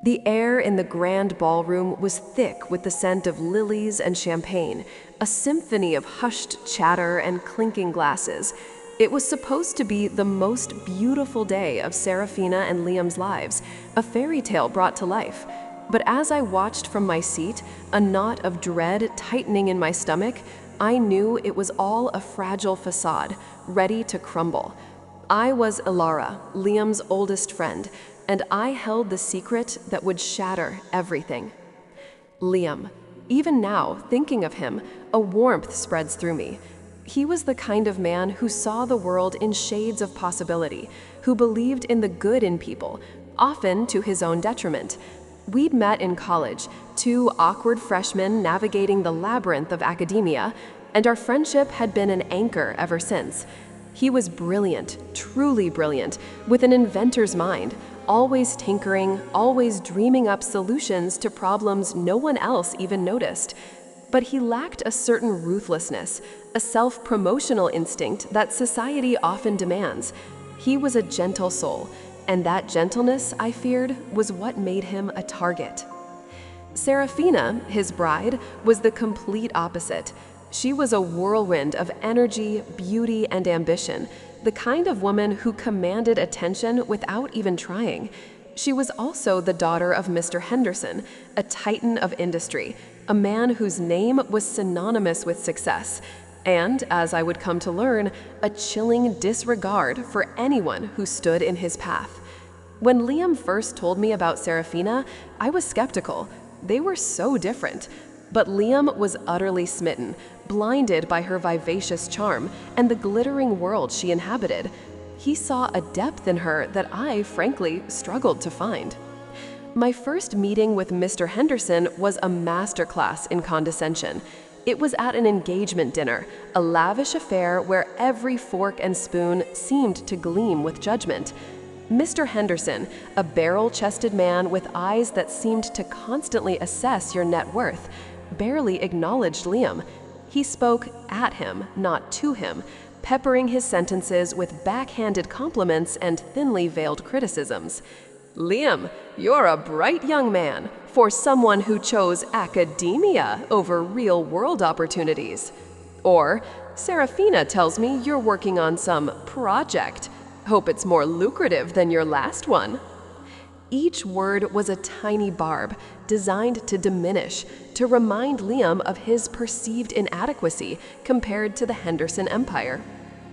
The air in the grand ballroom was thick with the scent of lilies and champagne, a symphony of hushed chatter and clinking glasses. It was supposed to be the most beautiful day of Serafina and Liam's lives, a fairy tale brought to life. But as I watched from my seat, a knot of dread tightening in my stomach, I knew it was all a fragile facade, ready to crumble. I was Ilara, Liam's oldest friend, and I held the secret that would shatter everything. Liam. Even now, thinking of him, a warmth spreads through me. He was the kind of man who saw the world in shades of possibility, who believed in the good in people, often to his own detriment. We'd met in college, two awkward freshmen navigating the labyrinth of academia, and our friendship had been an anchor ever since. He was brilliant, truly brilliant, with an inventor's mind, always tinkering, always dreaming up solutions to problems no one else even noticed. But he lacked a certain ruthlessness, a self-promotional instinct that society often demands. He was a gentle soul, and that gentleness, I feared, was what made him a target. Serafina, his bride, was the complete opposite. She was a whirlwind of energy, beauty, and ambition, the kind of woman who commanded attention without even trying. She was also the daughter of Mr. Henderson, a titan of industry, a man whose name was synonymous with success, and, as I would come to learn, a chilling disregard for anyone who stood in his path. When Liam first told me about Serafina, I was skeptical. They were so different. But Liam was utterly smitten, blinded by her vivacious charm and the glittering world she inhabited. He saw a depth in her that I, frankly, struggled to find. My first meeting with Mr. Henderson was a masterclass in condescension. It was at an engagement dinner, a lavish affair where every fork and spoon seemed to gleam with judgment. Mr. Henderson, a barrel-chested man with eyes that seemed to constantly assess your net worth, barely acknowledged Liam. He spoke at him, not to him, peppering his sentences with backhanded compliments and thinly veiled criticisms. "Liam, you're a bright young man, for someone who chose academia over real-world opportunities." Or, "Serafina tells me you're working on some project. Hope it's more lucrative than your last one." Each word was a tiny barb, designed to diminish, to remind Liam of his perceived inadequacy compared to the Henderson empire.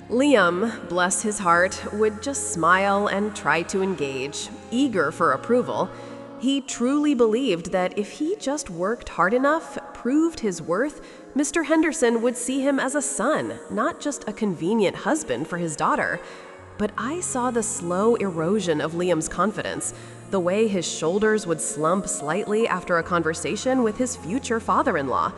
Liam, bless his heart, would just smile and try to engage, eager for approval. He truly believed that if he just worked hard enough, proved his worth, Mr. Henderson would see him as a son, not just a convenient husband for his daughter. But I saw the slow erosion of Liam's confidence, the way his shoulders would slump slightly after a conversation with his future father-in-law.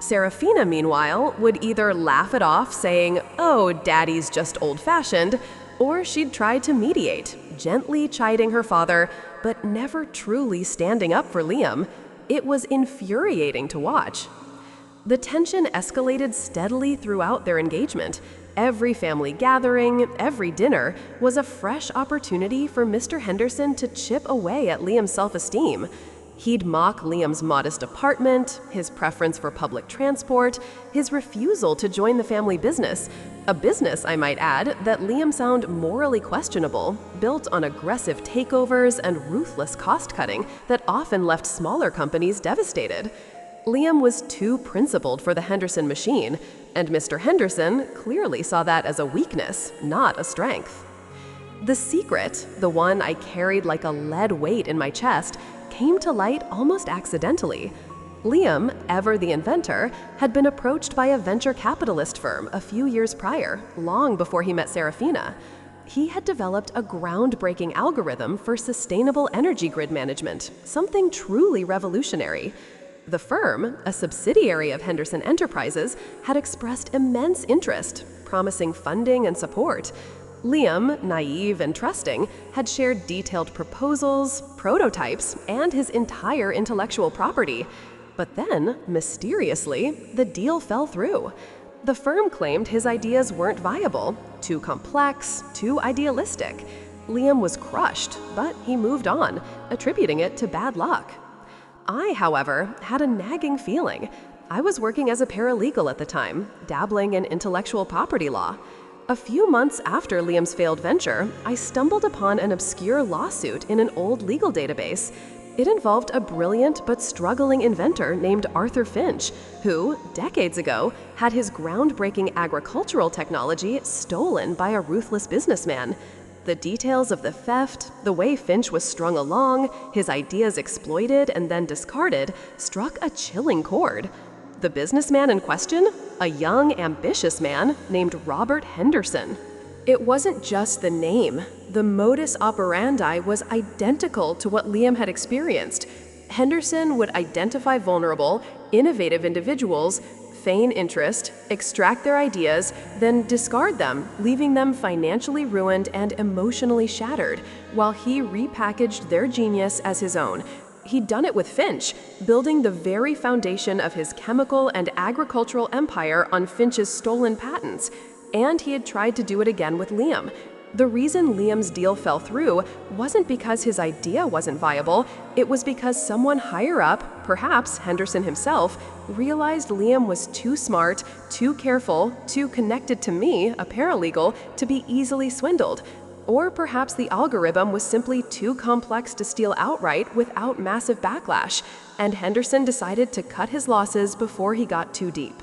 Serafina, meanwhile, would either laugh it off, saying, "Oh, daddy's just old-fashioned," or she'd try to mediate, gently chiding her father, but never truly standing up for Liam. It was infuriating to watch. The tension escalated steadily throughout their engagement. Every family gathering, every dinner, was a fresh opportunity for Mr. Henderson to chip away at Liam's self-esteem. He'd mock Liam's modest apartment, his preference for public transport, his refusal to join the family business, a business, I might add, that Liam found morally questionable, built on aggressive takeovers and ruthless cost-cutting that often left smaller companies devastated. Liam was too principled for the Henderson machine, and Mr. Henderson clearly saw that as a weakness, not a strength. The secret, the one I carried like a lead weight in my chest, came to light almost accidentally. Liam, ever the inventor, had been approached by a venture capitalist firm a few years prior, long before he met Serafina. He had developed a groundbreaking algorithm for sustainable energy grid management, something truly revolutionary. The firm, a subsidiary of Henderson Enterprises, had expressed immense interest, promising funding and support. Liam, naive and trusting, had shared detailed proposals, prototypes, and his entire intellectual property. But then, mysteriously, the deal fell through. The firm claimed his ideas weren't viable, too complex, too idealistic. Liam was crushed, but he moved on, attributing it to bad luck. I, however, had a nagging feeling. I was working as a paralegal at the time, dabbling in intellectual property law. A few months after Liam's failed venture, I stumbled upon an obscure lawsuit in an old legal database. It involved a brilliant but struggling inventor named Arthur Finch, who, decades ago, had his groundbreaking agricultural technology stolen by a ruthless businessman. The details of the theft, the way Finch was strung along, his ideas exploited and then discarded, struck a chilling chord. The businessman in question? A young, ambitious man named Robert Henderson. It wasn't just the name. The modus operandi was identical to what Liam had experienced. Henderson would identify vulnerable, innovative individuals, feign interest, extract their ideas, then discard them, leaving them financially ruined and emotionally shattered, while he repackaged their genius as his own. He'd done it with Finch, building the very foundation of his chemical and agricultural empire on Finch's stolen patents. And he had tried to do it again with Liam. The reason Liam's deal fell through wasn't because his idea wasn't viable, it was because someone higher up, perhaps Henderson himself, realized Liam was too smart, too careful, too connected to me, a paralegal, to be easily swindled. Or perhaps the algorithm was simply too complex to steal outright without massive backlash, and Henderson decided to cut his losses before he got too deep.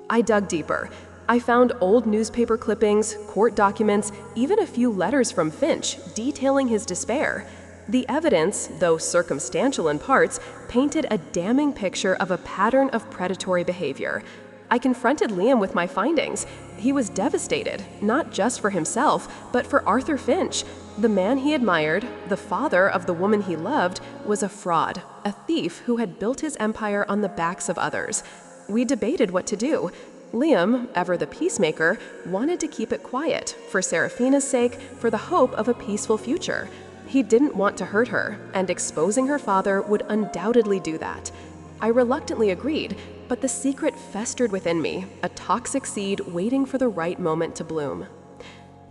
I dug deeper. I found old newspaper clippings, court documents, even a few letters from Finch detailing his despair. The evidence, though circumstantial in parts, painted a damning picture of a pattern of predatory behavior. I confronted Liam with my findings. He was devastated, not just for himself, but for Arthur Finch. The man he admired, the father of the woman he loved, was a fraud, a thief who had built his empire on the backs of others. We debated what to do. Liam, ever the peacemaker, wanted to keep it quiet, for Serafina's sake, for the hope of a peaceful future. He didn't want to hurt her, and exposing her father would undoubtedly do that. I reluctantly agreed, but the secret festered within me, a toxic seed waiting for the right moment to bloom.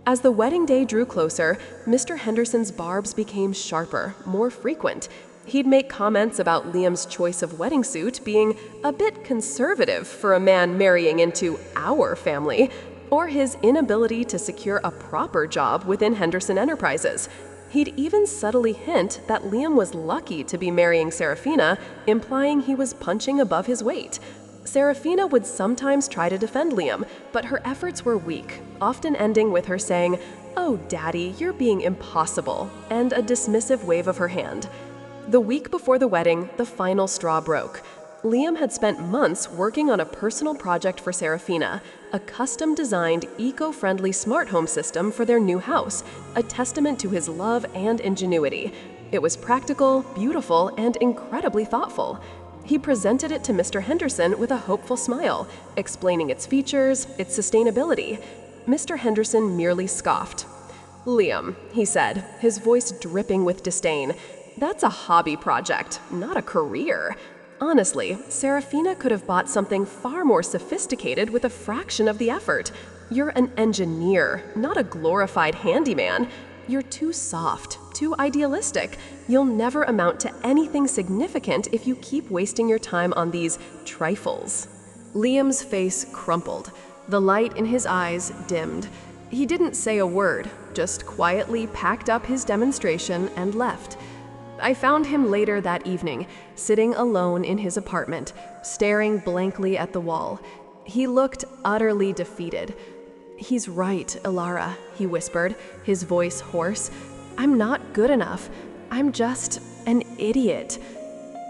As the wedding day drew closer, Mr. Henderson's barbs became sharper, more frequent. He'd make comments about Liam's choice of wedding suit being a bit conservative for a man marrying into our family, or his inability to secure a proper job within Henderson Enterprises. He'd even subtly hint that Liam was lucky to be marrying Serafina, implying he was punching above his weight. Serafina would sometimes try to defend Liam, but her efforts were weak, often ending with her saying, "Oh, Daddy, you're being impossible," and a dismissive wave of her hand. The week before the wedding, the final straw broke. Liam had spent months working on a personal project for Serafina, a custom-designed, eco-friendly smart home system for their new house, a testament to his love and ingenuity. It was practical, beautiful, and incredibly thoughtful. He presented it to Mr. Henderson with a hopeful smile, explaining its features, its sustainability. Mr. Henderson merely scoffed. "Liam," he said, his voice dripping with disdain, "that's a hobby project, not a career. Honestly, Serafina could have bought something far more sophisticated with a fraction of the effort. You're an engineer, not a glorified handyman. You're too soft, too idealistic. You'll never amount to anything significant if you keep wasting your time on these trifles." Liam's face crumpled. The light in his eyes dimmed. He didn't say a word, just quietly packed up his demonstration and left. I found him later that evening, sitting alone in his apartment, staring blankly at the wall. He looked utterly defeated. "He's right, Ilara," he whispered, his voice hoarse. "I'm not good enough. I'm just an idiot."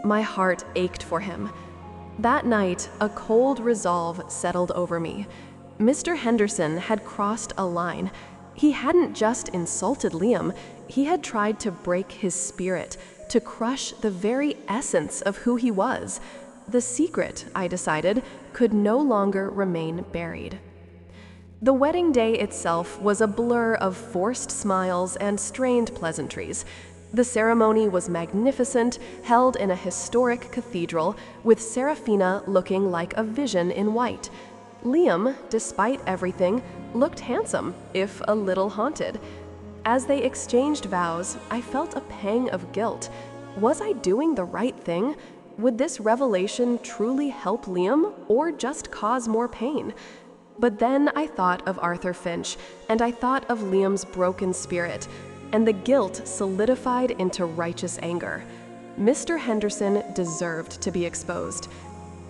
My heart ached for him. That night, a cold resolve settled over me. Mr. Henderson had crossed a line. He hadn't just insulted Liam, he had tried to break his spirit, to crush the very essence of who he was. The secret, I decided, could no longer remain buried. The wedding day itself was a blur of forced smiles and strained pleasantries. The ceremony was magnificent, held in a historic cathedral, with Serafina looking like a vision in white. Liam, despite everything, looked handsome, if a little haunted. As they exchanged vows, I felt a pang of guilt. Was I doing the right thing? Would this revelation truly help Liam or just cause more pain? But then I thought of Arthur Finch, and I thought of Liam's broken spirit, and the guilt solidified into righteous anger. Mr. Henderson deserved to be exposed.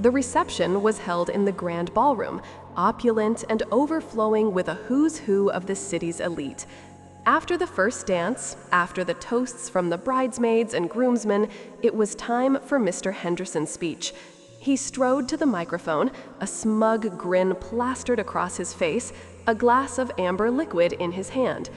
The reception was held in the grand ballroom, opulent and overflowing with a who's who of the city's elite. After the first dance, after the toasts from the bridesmaids and groomsmen, it was time for Mr. Henderson's speech. He strode to the microphone, a smug grin plastered across his face, a glass of amber liquid in his hand.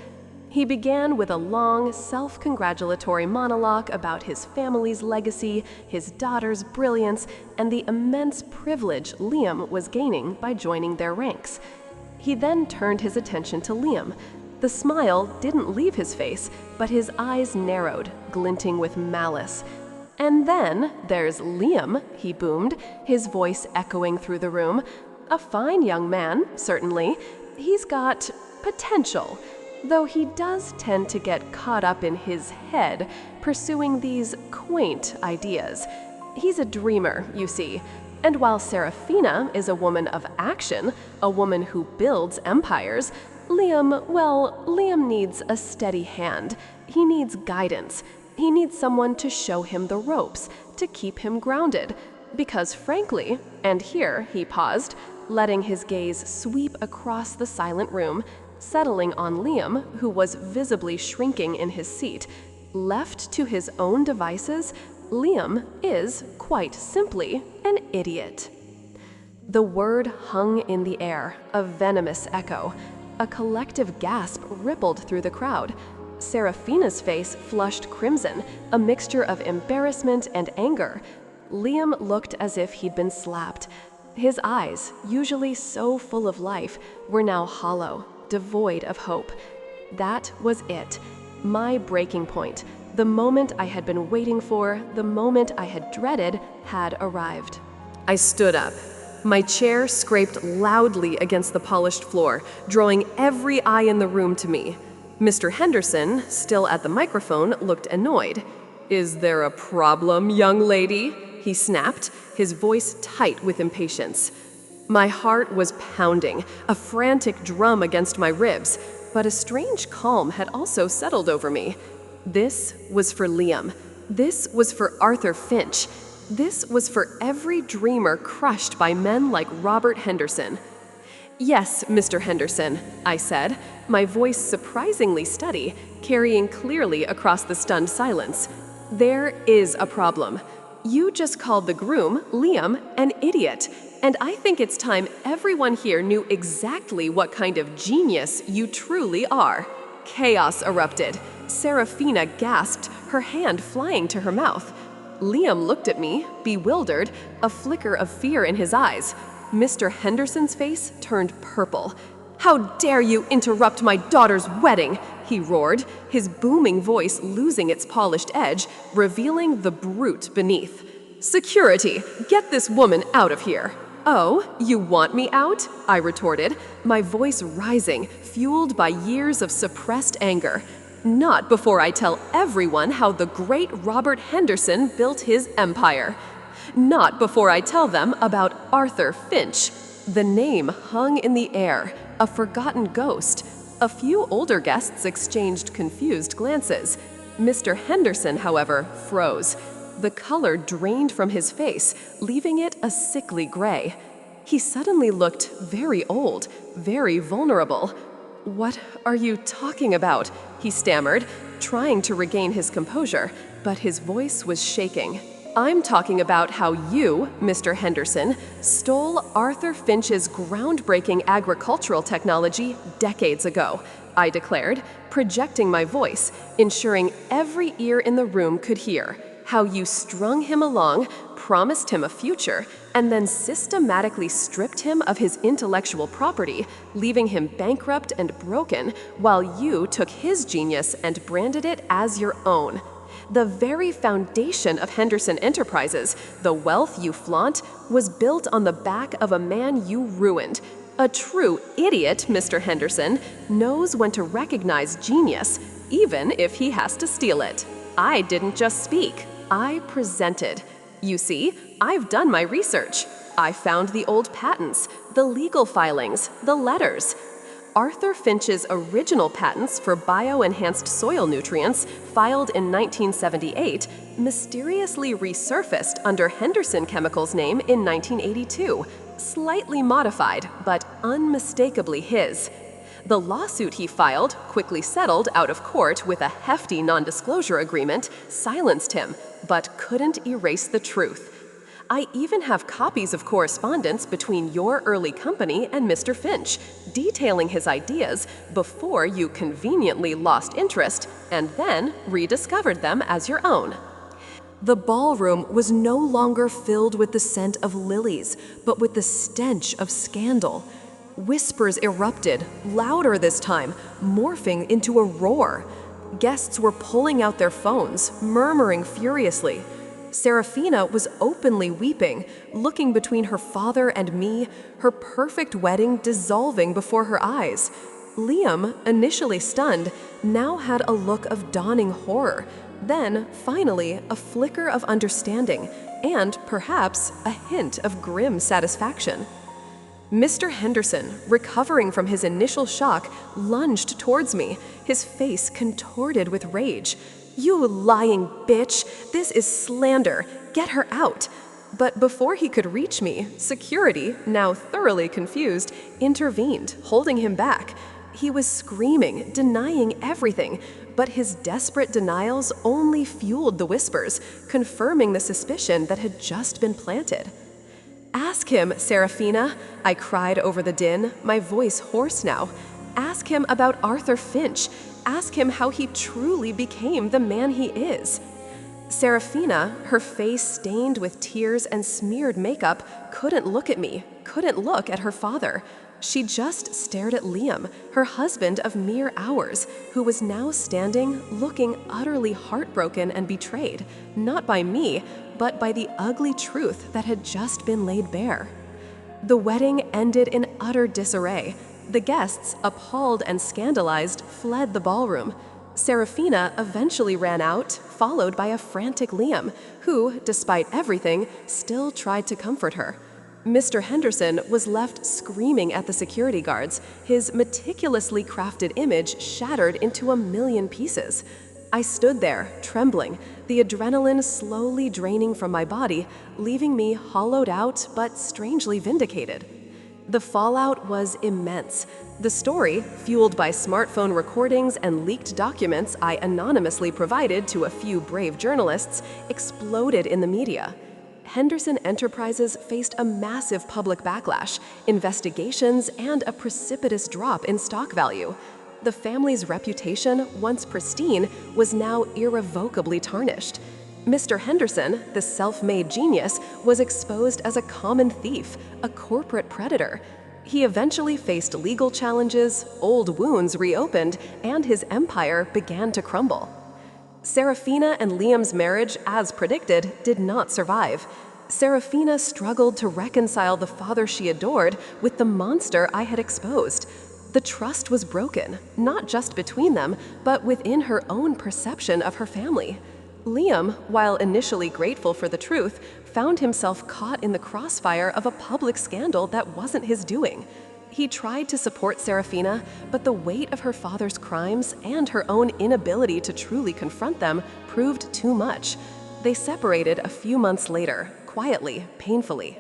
He began with a long, self-congratulatory monologue about his family's legacy, his daughter's brilliance, and the immense privilege Liam was gaining by joining their ranks. He then turned his attention to Liam. The smile didn't leave his face, but his eyes narrowed, glinting with malice. "And then there's Liam," he boomed, his voice echoing through the room. "A fine young man, certainly. He's got potential, though he does tend to get caught up in his head, pursuing these quaint ideas. He's a dreamer, you see. And while Serafina is a woman of action, a woman who builds empires, Liam needs a steady hand. He needs guidance. He needs someone to show him the ropes, to keep him grounded. Because frankly," and here he paused, letting his gaze sweep across the silent room, settling on Liam, who was visibly shrinking in his seat, left to his own devices, Liam is, quite simply, an idiot. The word hung in the air, a venomous echo. A collective gasp rippled through the crowd. Serafina's face flushed crimson, a mixture of embarrassment and anger. Liam looked as if he'd been slapped. His eyes, usually so full of life, were now hollow, devoid of hope. That was it. My breaking point. The moment I had been waiting for, the moment I had dreaded, had arrived. I stood up. My chair scraped loudly against the polished floor, drawing every eye in the room to me. Mr. Henderson, still at the microphone, looked annoyed. "Is there a problem, young lady?" he snapped, his voice tight with impatience. My heart was pounding, a frantic drum against my ribs, but a strange calm had also settled over me. This was for Liam. This was for Arthur Finch. This was for every dreamer crushed by men like Robert Henderson. "Yes, Mr. Henderson," I said, my voice surprisingly steady, carrying clearly across the stunned silence. "There is a problem. You just called the groom, Liam, an idiot, and I think it's time everyone here knew exactly what kind of genius you truly are." Chaos erupted. Serafina gasped, her hand flying to her mouth. Liam looked at me, bewildered, a flicker of fear in his eyes. Mr. Henderson's face turned purple. "How dare you interrupt my daughter's wedding?" he roared, his booming voice losing its polished edge, revealing the brute beneath. "Security, get this woman out of here." "Oh, you want me out?" I retorted, my voice rising, fueled by years of suppressed anger. "Not before I tell everyone how the great Robert Henderson built his empire. Not before I tell them about Arthur Finch." The name hung in the air, a forgotten ghost. A few older guests exchanged confused glances. Mr. Henderson, however, froze. The color drained from his face, leaving it a sickly gray. He suddenly looked very old, very vulnerable. "What are you talking about?" he stammered, trying to regain his composure, but his voice was shaking. "I'm talking about how you, Mr. Henderson, stole Arthur Finch's groundbreaking agricultural technology decades ago," I declared, projecting my voice, ensuring every ear in the room could hear. "How you strung him along, promised him a future, and then systematically stripped him of his intellectual property, leaving him bankrupt and broken, while you took his genius and branded it as your own. The very foundation of Henderson Enterprises, the wealth you flaunt, was built on the back of a man you ruined. A true idiot, Mr. Henderson, knows when to recognize genius, even if he has to steal it. I didn't just speak, I presented. You see, I've done my research. I found the old patents, the legal filings, the letters. Arthur Finch's original patents for bioenhanced soil nutrients, filed in 1978, mysteriously resurfaced under Henderson Chemicals' name in 1982, slightly modified, but unmistakably his. The lawsuit he filed, quickly settled out of court with a hefty non-disclosure agreement, silenced him, but couldn't erase the truth. I even have copies of correspondence between your early company and Mr. Finch, detailing his ideas before you conveniently lost interest and then rediscovered them as your own. The ballroom was no longer filled with the scent of lilies, but with the stench of scandal. Whispers erupted, louder this time, morphing into a roar. Guests were pulling out their phones, murmuring furiously. Serafina was openly weeping, looking between her father and me, her perfect wedding dissolving before her eyes. Liam, initially stunned, now had a look of dawning horror, then, finally, a flicker of understanding, and perhaps a hint of grim satisfaction. Mr. Henderson, recovering from his initial shock, lunged towards me, his face contorted with rage. "You lying bitch! This is slander! Get her out!" But before he could reach me, security, now thoroughly confused, intervened, holding him back. He was screaming, denying everything, but his desperate denials only fueled the whispers, confirming the suspicion that had just been planted. "Ask him, Serafina," I cried over the din, my voice hoarse now. "Ask him about Arthur Finch. Ask him how he truly became the man he is." Serafina, her face stained with tears and smeared makeup, couldn't look at me, couldn't look at her father. She just stared at Liam, her husband of mere hours, who was now standing, looking utterly heartbroken and betrayed, not by me, but by the ugly truth that had just been laid bare. The wedding ended in utter disarray. The guests, appalled and scandalized, fled the ballroom. Serafina eventually ran out, followed by a frantic Liam, who, despite everything, still tried to comfort her. Mr. Henderson was left screaming at the security guards, his meticulously crafted image shattered into a million pieces. I stood there, trembling, the adrenaline slowly draining from my body, leaving me hollowed out but strangely vindicated. The fallout was immense. The story, fueled by smartphone recordings and leaked documents I anonymously provided to a few brave journalists, exploded in the media. Henderson Enterprises faced a massive public backlash, investigations, and a precipitous drop in stock value. The family's reputation, once pristine, was now irrevocably tarnished. Mr. Henderson, the self-made genius, was exposed as a common thief, a corporate predator. He eventually faced legal challenges, old wounds reopened, and his empire began to crumble. Serafina and Liam's marriage, as predicted, did not survive. Serafina struggled to reconcile the father she adored with the monster I had exposed. The trust was broken, not just between them, but within her own perception of her family. Liam, while initially grateful for the truth, found himself caught in the crossfire of a public scandal that wasn't his doing. He tried to support Serafina, but the weight of her father's crimes and her own inability to truly confront them proved too much. They separated a few months later, quietly, painfully.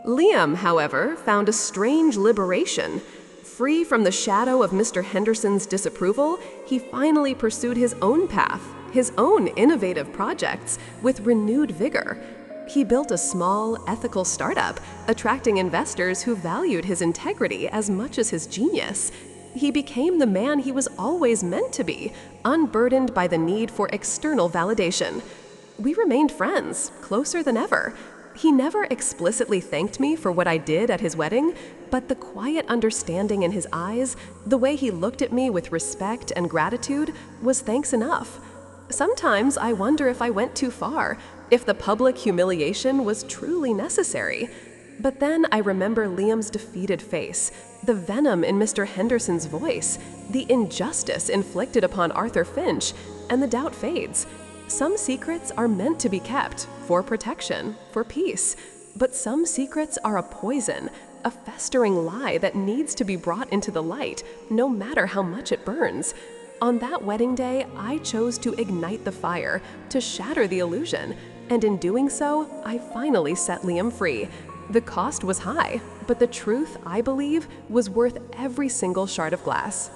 Liam, however, found a strange liberation. Free from the shadow of Mr. Henderson's disapproval, he finally pursued his own path, his own innovative projects, with renewed vigor. He built a small, ethical startup, attracting investors who valued his integrity as much as his genius. He became the man he was always meant to be, unburdened by the need for external validation. We remained friends, closer than ever. He never explicitly thanked me for what I did at his wedding, but the quiet understanding in his eyes, the way he looked at me with respect and gratitude, was thanks enough. Sometimes I wonder if I went too far, if the public humiliation was truly necessary. But then I remember Liam's defeated face, the venom in Mr. Henderson's voice, the injustice inflicted upon Arthur Finch, and the doubt fades. Some secrets are meant to be kept, for protection, for peace. But some secrets are a poison, a festering lie that needs to be brought into the light, no matter how much it burns. On that wedding day, I chose to ignite the fire, to shatter the illusion, and in doing so, I finally set Liam free. The cost was high, but the truth, I believe, was worth every single shard of glass.